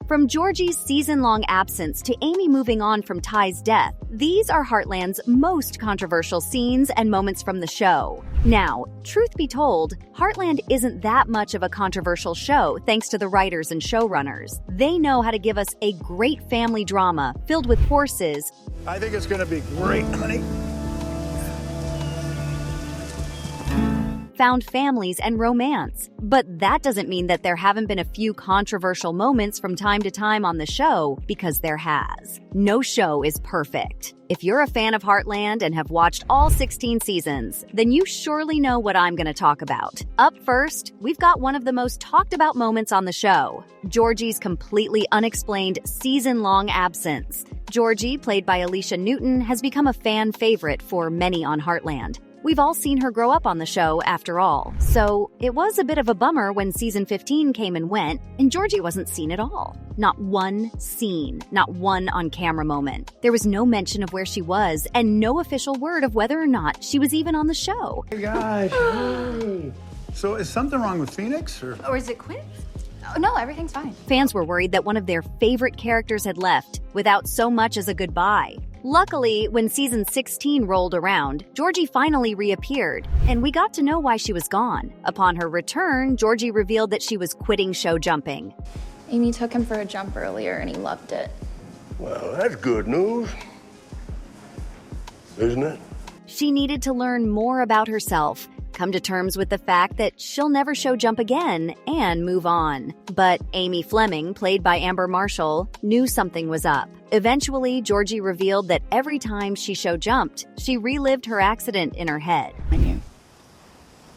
From Georgie's season-long absence to Amy moving on from Ty's death, these are Heartland's most controversial scenes and moments from the show. Now, truth be told, Heartland isn't that much of a controversial show thanks to the writers and showrunners. They know how to give us a great family drama filled with horses. I think it's gonna be great, honey. Found families and romance. But that doesn't mean that there haven't been a few controversial moments from time to time on the show, because there has. No show is perfect. If you're a fan of Heartland and have watched all 16 seasons, then you surely know what I'm going to talk about. Up first, we've got one of the most talked about moments on the show: Georgie's completely unexplained season-long absence. Georgie, played by Alicia Newton, has become a fan favorite for many on Heartland. We've all seen her grow up on the show, after all. So it was a bit of a bummer when season 15 came and went, and Georgie wasn't seen at all. Not one scene, not one on-camera moment. There was no mention of where she was, and no official word of whether or not she was even on the show. Hey guys, hey. So is something wrong with Phoenix, Or is it Quinn? Oh, no, everything's fine. Fans were worried that one of their favorite characters had left, without so much as a goodbye. Luckily, when season 16 rolled around, Georgie finally reappeared, and we got to know why she was gone. Upon her return, Georgie revealed that she was quitting show jumping. Amy took him for a jump earlier and he loved it. Well, that's good news, isn't it? She needed to learn more about herself, come to terms with the fact that she'll never show jump again, and move on. But Amy Fleming, played by Amber Marshall, knew something was up. Eventually, Georgie revealed that every time she show jumped, she relived her accident in her head.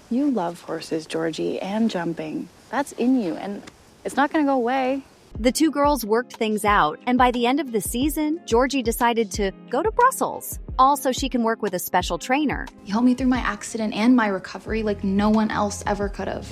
You love horses, Georgie, and jumping. That's in you, and it's not gonna go away. The two girls worked things out, and by the end of the season, Georgie decided to go to Brussels. Also, she can work with a special trainer. He helped me through my accident and my recovery like no one else ever could have.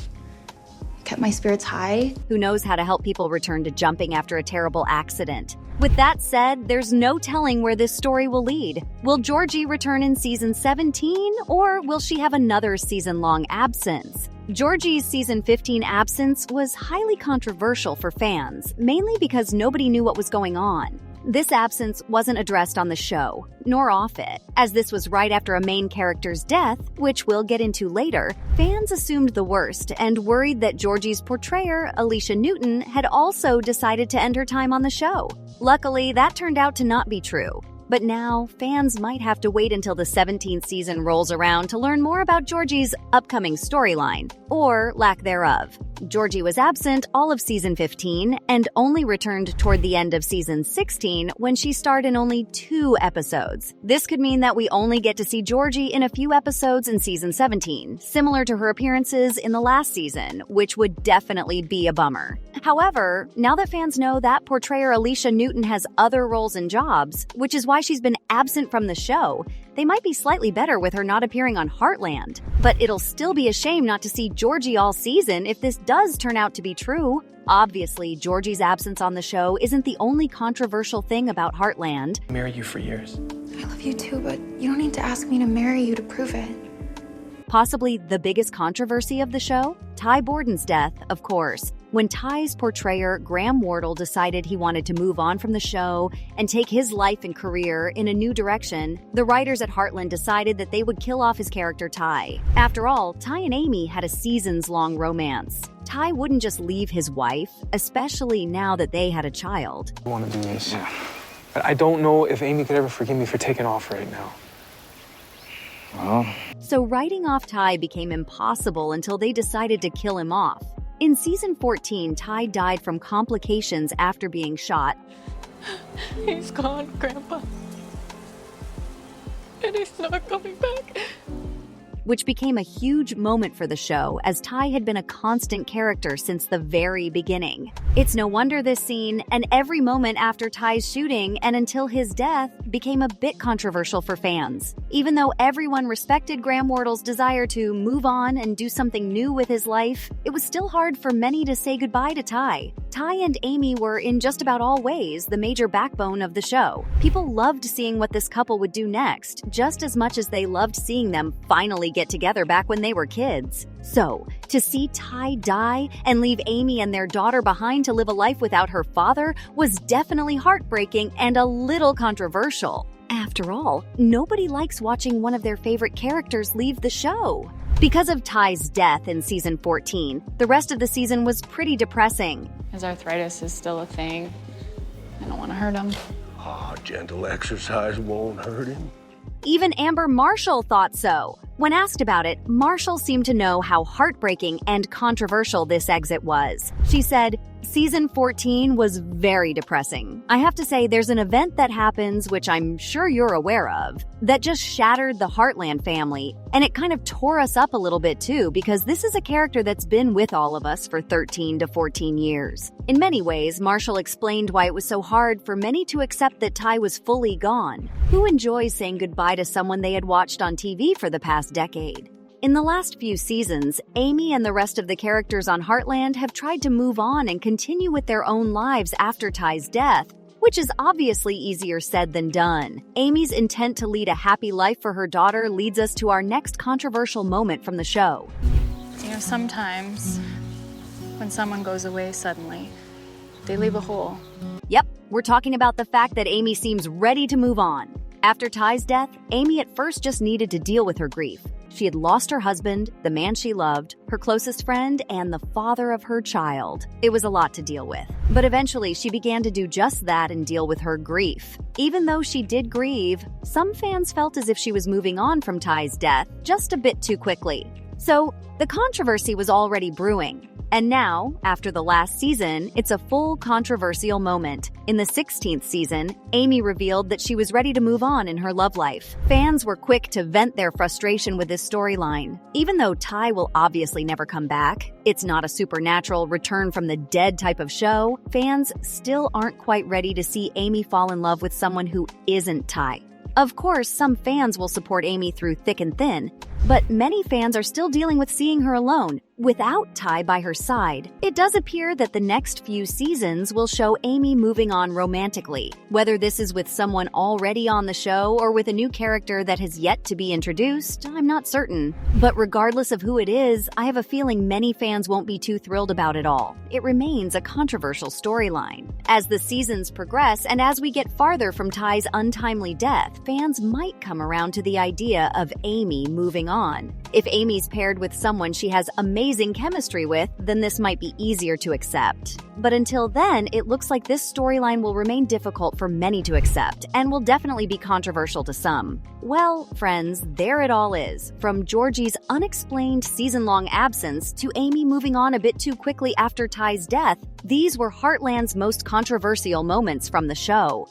He kept my spirits high. Who knows how to help people return to jumping after a terrible accident. With that said, there's no telling where this story will lead. Will Georgie return in season 17, or will she have another season-long absence? Georgie's season 15 absence was highly controversial for fans, mainly because nobody knew what was going on. This absence wasn't addressed on the show, nor off it. As this was right after a main character's death, which we'll get into later, fans assumed the worst and worried that Georgie's portrayer, Alicia Newton, had also decided to end her time on the show. Luckily, that turned out to not be true. But now, fans might have to wait until the 17th season rolls around to learn more about Georgie's upcoming storyline, or lack thereof. Georgie was absent all of season 15 and only returned toward the end of season 16 when she starred in only 2 episodes. This could mean that we only get to see Georgie in a few episodes in season 17, similar to her appearances in the last season, which would definitely be a bummer. However, now that fans know that portrayer Alicia Newton has other roles and jobs, which is why she's been absent from the show, they might be slightly better with her not appearing on Heartland. But it'll still be a shame not to see Georgie all season if this does turn out to be true. Obviously, Georgie's absence on the show isn't the only controversial thing about Heartland. I'll marry you for years. I love you too, but you don't need to ask me to marry you to prove it. Possibly the biggest controversy of the show? Ty Borden's death, of course. When Ty's portrayer, Graham Wardle, decided he wanted to move on from the show and take his life and career in a new direction, the writers at Heartland decided that they would kill off his character Ty. After all, Ty and Amy had a seasons-long romance. Ty wouldn't just leave his wife, especially now that they had a child. I want to do this. But I don't know if Amy could ever forgive me for taking off right now. Well, So writing off Ty became impossible until they decided to kill him off. In season 14, Ty died from complications after being shot. He's gone, Grandpa. And he's not coming back. Which became a huge moment for the show, as Ty had been a constant character since the very beginning. It's no wonder this scene, and every moment after Ty's shooting and until his death, became a bit controversial for fans. Even though everyone respected Graham Wardle's desire to move on and do something new with his life, it was still hard for many to say goodbye to Ty. Ty and Amy were, in just about all ways, the major backbone of the show. People loved seeing what this couple would do next, just as much as they loved seeing them finally get together back when they were kids. So, to see Ty die and leave Amy and their daughter behind to live a life without her father was definitely heartbreaking and a little controversial. After all, nobody likes watching one of their favorite characters leave the show. Because of Ty's death in season 14, the rest of the season was pretty depressing. His arthritis is still a thing. I don't want to hurt him. Gentle exercise won't hurt him. Even Amber Marshall thought so. When asked about it, Marshall seemed to know how heartbreaking and controversial this exit was. She said, "Season 14 was very depressing. I have to say there's an event that happens, which I'm sure you're aware of, that just shattered the Heartland family, and it kind of tore us up a little bit too, because this is a character that's been with all of us for 13 to 14 years. In many ways, Marshall explained why it was so hard for many to accept that Ty was fully gone. Who enjoys saying goodbye to someone they had watched on TV for the past decade? In the last few seasons, Amy and the rest of the characters on Heartland have tried to move on and continue with their own lives after Ty's death, which is obviously easier said than done. Amy's intent to lead a happy life for her daughter leads us to our next controversial moment from the show. You know, sometimes when someone goes away suddenly, they leave a hole. Yep, we're talking about the fact that Amy seems ready to move on. After Ty's death, Amy at first just needed to deal with her grief. She had lost her husband, the man she loved, her closest friend, and the father of her child. It was a lot to deal with. But eventually, she began to do just that and deal with her grief. Even though she did grieve, some fans felt as if she was moving on from Ty's death just a bit too quickly. So, the controversy was already brewing. And now, after the last season, it's a full controversial moment. In the 16th season, Amy revealed that she was ready to move on in her love life. Fans were quick to vent their frustration with this storyline. Even though Ty will obviously never come back, it's not a supernatural return from the dead type of show, fans still aren't quite ready to see Amy fall in love with someone who isn't Ty. Of course, some fans will support Amy through thick and thin, but many fans are still dealing with seeing her alone, without Ty by her side. It does appear that the next few seasons will show Amy moving on romantically. Whether this is with someone already on the show or with a new character that has yet to be introduced, I'm not certain. But regardless of who it is, I have a feeling many fans won't be too thrilled about it all. It remains a controversial storyline. As the seasons progress and as we get farther from Ty's untimely death, fans might come around to the idea of Amy moving on. If Amy's paired with someone she has amazing chemistry with, then this might be easier to accept. But until then, it looks like this storyline will remain difficult for many to accept, and will definitely be controversial to some. Well, friends, there it all is. From Georgie's unexplained season-long absence to Amy moving on a bit too quickly after Ty's death, these were Heartland's most controversial moments from the show.